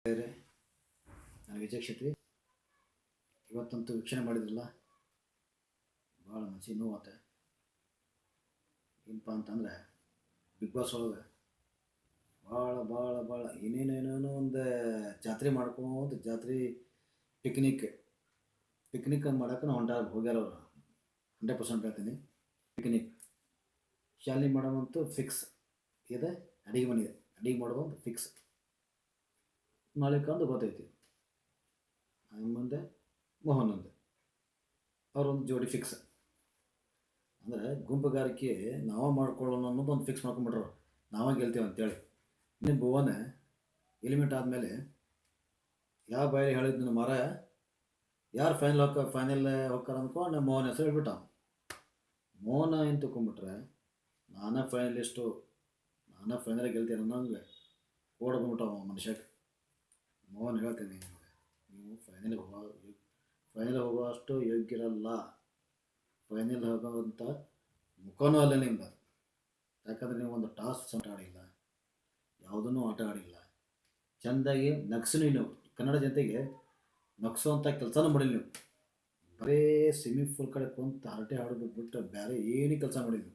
ಬೇರೆ ನಾನು ವಿಜಯ್ ಶೆಟ್ಟಿ ಇವತ್ತಂತೂ ವೀಕ್ಷಣೆ ಮಾಡಿದ್ರಲ್ಲ, ಭಾಳ ಮನಸ್ಸಿಗೆ ನೋವಾತ. ಏನಪ್ಪ ಅಂತಂದರೆ ಬಿಗ್ ಬಾಸ್ ಒಳಗೆ ಭಾಳ ಭಾಳ ಭಾಳ ಏನೇನೇನೋ ಒಂದು ಜಾತ್ರೆ ಮಾಡ್ಕೊಂಡು ಜಾತ್ರೆ ಪಿಕ್ನಿಕ್ ಮಾಡೋಕೆ ನಾವು ಹೋಗ್ಯಾರ ಅವರು 100% ಹೇಳ್ತೀನಿ. ಪಿಕ್ನಿಕ್ ಶಾಲಿನಿ ಮೇಡಮ್ ಅಂತೂ ಫಿಕ್ಸ್ ಇದೆ. ಅಡಿಗೆ ಮನೆ ಇದೆ, ಅಡಿಗೆ ಮಾಡೋದು ಒಂದು ಫಿಕ್ಸ್. ಮಾಲೀಕ ಅಂತ ಗೊತ್ತೈತಿ, ಮುಂದೆ ಮೋಹನ್ ಅಂದೆ ಅವ್ರೊಂದು ಜೋಡಿ ಫಿಕ್ಸ್. ಅಂದರೆ ಗುಂಪುಗಾರಿಕೆ ನಾವೇ ಮಾಡ್ಕೊಳ್ಳೋಣ ಅನ್ನೋದು ಒಂದು ಫಿಕ್ಸ್ ಮಾಡ್ಕೊಂಬಿಟ್ರು, ನಾವೇ ಗೆಲ್ತೀವಿ ಅಂತೇಳಿ. ಇನ್ನು ಭುವನ ಎಲಿಮೆಂಟ್ ಆದಮೇಲೆ ಯಾವ ಬಾಯಲ್ಲಿ ಹೇಳಿದ್ನ ಮರ ಯಾರು ಫೈನಲ್ ಹೋಗ್ತಾರ ಅಂದ್ಕೊಂಡು ಮೋಹನ್ ಹೆಸರು ಹೇಳ್ಬಿಟ್ಟ. ಮೋಹನ ಏನು ತಿಳ್ಕೊಂಬಿಟ್ರೆ ನಾನೇ ಫೈನಲಿಸ್ಟು, ನಾನೇ ಫೈನಲ್ ಗೆಲ್ತೀನಿ ಅನ್ನೋಂಗೆ ಓಡ್ ಬಂದ್ಬಿಟ್ಟ ಮನುಷ್ಯಕ್ಕೆ. ಮೋಹನ್ ಹೇಳ್ತೀನಿ, ನೀವು ಫೈನಲ್ ಹೋಗುವಷ್ಟು ಯೋಗ್ಯರಲ್ಲ, ಫೈನಲ್ ಹೋಗೋವಂಥ ಮುಖನೂ ಅಲ್ಲ ನಿಮ್ದು. ಯಾಕಂದರೆ ನೀವು ಒಂದು ಟಾಸ್ಕ್ ಆಟ ಆಡಿಲ್ಲ, ಯಾವುದನ್ನೂ ಆಟ ಆಡಿಲ್ಲ, ಚೆಂದಾಗಿ ನಗ್ಸೂ ನೀವು ಕನ್ನಡ ಜನತೆಗೆ ನಗ್ಸೋವಂಥ ಕೆಲಸನೂ ಮಾಡಿಲ್ಲ. ನೀವು ಬರೀ ಸ್ವಿಮ್ಮಿಂಗ್ ಪೂಲ್ ಕಡೆ ಕುಂತು ಹರಟೆ ಹಾಡೋದು ಬಿಟ್ಟು ಬೇರೆ ಏನೂ ಕೆಲಸ ಮಾಡಿಲ್ಲ.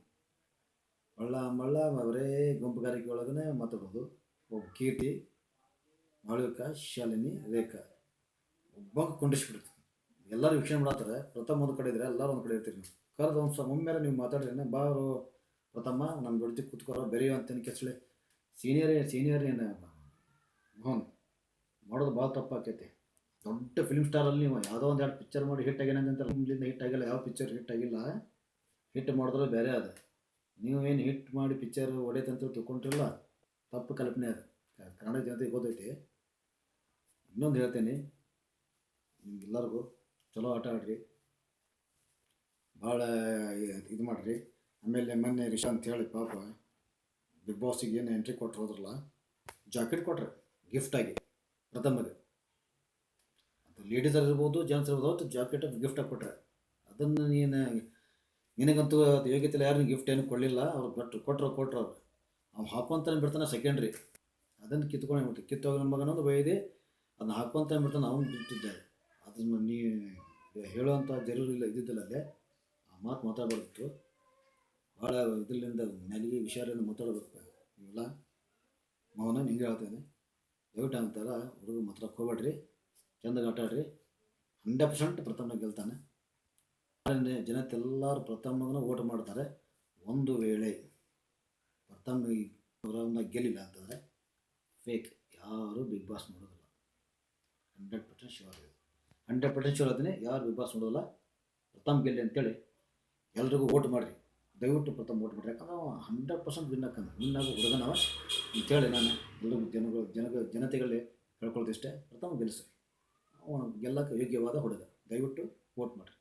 ಮಳ್ಳ ಬರೇ ಗುಂಪುಗಾರಿಕೆ ಒಳಗೇ ಮಾತಾಡೋದು. ಒಬ್ಬ ಕೀರ್ತಿ, ಮಾಳವಿಕ, ಶಾಲಿನಿ, ರೇಖಾ ಒಬ್ಬ ಕೊಂಡಿಸ್ಬಿಡ್ತು. ಎಲ್ಲರೂ ವೀಕ್ಷಣೆ ಮಾಡತ್ತಾರೆ. ಪ್ರಥಮ ಒಂದು ಕಡೆ ಇದ್ರೆ ಎಲ್ಲರೂ ಒಂದು ಕಡೆ ಇರ್ತೀರಿ. ನೀವು ಕರೆದು ಒಮ್ಮೆ ನೀವು ಮಾತಾಡ್ರಿ, ಬಾರು ಪ್ರಥಮ ನಮ್ಮ ಜೊತೆ ಕೂತ್ಕೊರೋ ಬೆರೆಯೋ ಅಂತೇನು ಕೆಸಳೆ ಸೀನಿಯರ್ ಏನು ಮೋಹನ್ ಮಾಡೋದು ಭಾಳ ತಪ್ಪಾಕೈತಿ. ದೊಡ್ಡ ಫಿಲ್ಮ್ ಸ್ಟಾರಲ್ಲಿ ನೀವು ಯಾವುದೋ ಒಂದು 2 ಪಿಕ್ಚರ್ ಮಾಡಿ ಹಿಟ್ ಆಗ್ಯಾನಂತ ನಿಮ್ಮಿಂದ ಹಿಟ್ ಆಗಿಲ್ಲ. ಯಾವ ಪಿಕ್ಚರ್ ಹಿಟ್ ಆಗಿಲ್ಲ, ಹಿಟ್ ಮಾಡಿದ್ರೆ ಬೇರೆ ಅದು. ನೀವೇನು ಹಿಟ್ ಮಾಡಿ ಪಿಕ್ಚರ್ ಹೊಡೆಯತ್ತಂತ ತಿಳ್ಕೊಂಡಿರಲ್ಲ, ತಪ್ಪು ಕಲ್ಪನೆ ಅದು. ಕನ್ನಡ ಜನತೆಗೆ ಗೊತ್ತೈತಿ. ಇನ್ನೊಂದು ಹೇಳ್ತೀನಿ, ನಿಮ್ಗೆಲ್ಲರಿಗೂ ಚಲೋ ಆಟ ಆಡ್ರಿ, ಭಾಳ ಇದು ಮಾಡಿರಿ. ಆಮೇಲೆ ಮೊನ್ನೆ ರಿಷಾ ಅಂತ ಹೇಳಿ ಪಾಪ ಬಿಗ್ ಬಾಸಿಗೆ ಏನು ಎಂಟ್ರಿ ಕೊಟ್ಟರು ಹೋದ್ರಲ್ಲ, ಜಾಕೆಟ್ ಕೊಟ್ರೆ ಗಿಫ್ಟಾಗಿ ಪ್ರಥಮಗೆ. ಅದು ಲೇಡೀಸರ್ ಇರ್ಬೋದು, ಜೆಂಟ್ಸ್ ಇರ್ಬೋದು, ಅವತ್ತು ಜಾಕೆಟ್ ಗಿಫ್ಟಾಗಿ ಕೊಟ್ಟರೆ ಅದನ್ನು ನಿನಗಂತೂ ಅದು ಯೋಗ್ಯತೆ ಯಾರು ಗಿಫ್ಟ್ ಏನು ಕೊಡಲಿಲ್ಲ. ಅವ್ರು ಕೊಟ್ಟರು ಅವ್ರು ಅವ್ನು ಹಾಕೊಂತಾನೆ ಬಿಡ್ತಾನೆ ಸೆಕೆಂಡ್ರಿ. ಅದನ್ನು ಕಿತ್ತೋಗಿ ನನ್ನ ಮಗನೊಂದು ಬೈದೆ ಅದನ್ನ ಹಾಕೊಂತಾನೆ ಬಿಡ್ತಾನೆ. ಅವನು ಬಿಟ್ಟಿದ್ದಾರೆ. ಅದನ್ನು ಹೇಳುವಂಥ ಜರೂರಿಲ್ಲ ಇದ್ದಿದ್ದಿಲ್ಲ. ಅಲ್ಲೇ ಆ ಮಾತು ಮಾತಾಡಬಾರ್ದಿತ್ತು. ಭಾಳ ಇದರಿಂದ ನೆಲಗಿ ವಿಷಯದಿಂದ ಮಾತಾಡಬೇಕು. ಇವೆಲ್ಲ ಮೌನ ನಿಂಗೆ ಹೇಳ್ತೇನೆ, ದಯವಿಟ್ಟು ಅಂತಾರ ಹುಡುಗ ಮಾತ್ರ ಹೋಗ್ಬೇಡ್ರಿ, ಚೆಂದಾಗಿ ಆಟ ಆಡ್ರಿ. 100% ಪ್ರಥಮ ಗೆಲ್ತಾನೆ. ಜನತೆಲ್ಲರೂ ಪ್ರಥಮನ ಓಟ್ ಮಾಡ್ತಾರೆ. ಒಂದು ವೇಳೆ ಪ್ರಥಮ ಅವರನ್ನ ಗೆಲ್ಲಿಲ್ಲ ಅಂತಂದರೆ ಫೇಕ್, ಯಾರು ಬಿಗ್ ಬಾಸ್ ನೋಡೋದಿಲ್ಲ. 100% ಶೂರ್ ಇದೆ. 100% ಶೂರ್ ಅದನ್ನೇ, ಯಾರು ಬಿಗ್ ಬಾಸ್ ನೋಡೋಲ್ಲ. ಪ್ರಥಮ ಗೆಲ್ಲಿ ಅಂತೇಳಿ ಎಲ್ರಿಗೂ ಓಟ್ ಮಾಡಿರಿ, ದಯವಿಟ್ಟು ಪ್ರಥಮ ಓಟ್ ಮಾಡಿರಿ. ಯಾಕಂದ್ರೆ 100% ವಿನ್ ಆಗೋ ಹುಡುಗನವ ಅಂತೇಳಿ ನಾನು ಎಲ್ಲರಿಗೂ ಜನತೆಗಳೇ ಹೇಳ್ಕೊಳ್ತಿಷ್ಟೇ. ಪ್ರಥಮ ಗೆಲ್ಲಿಸ್ರಿ, ಅವನು ಗೆಲ್ಲಕ್ಕೆ ಯೋಗ್ಯವಾದ ಹುಡುಗ, ದಯವಿಟ್ಟು ಓಟ್ ಮಾಡಿರಿ.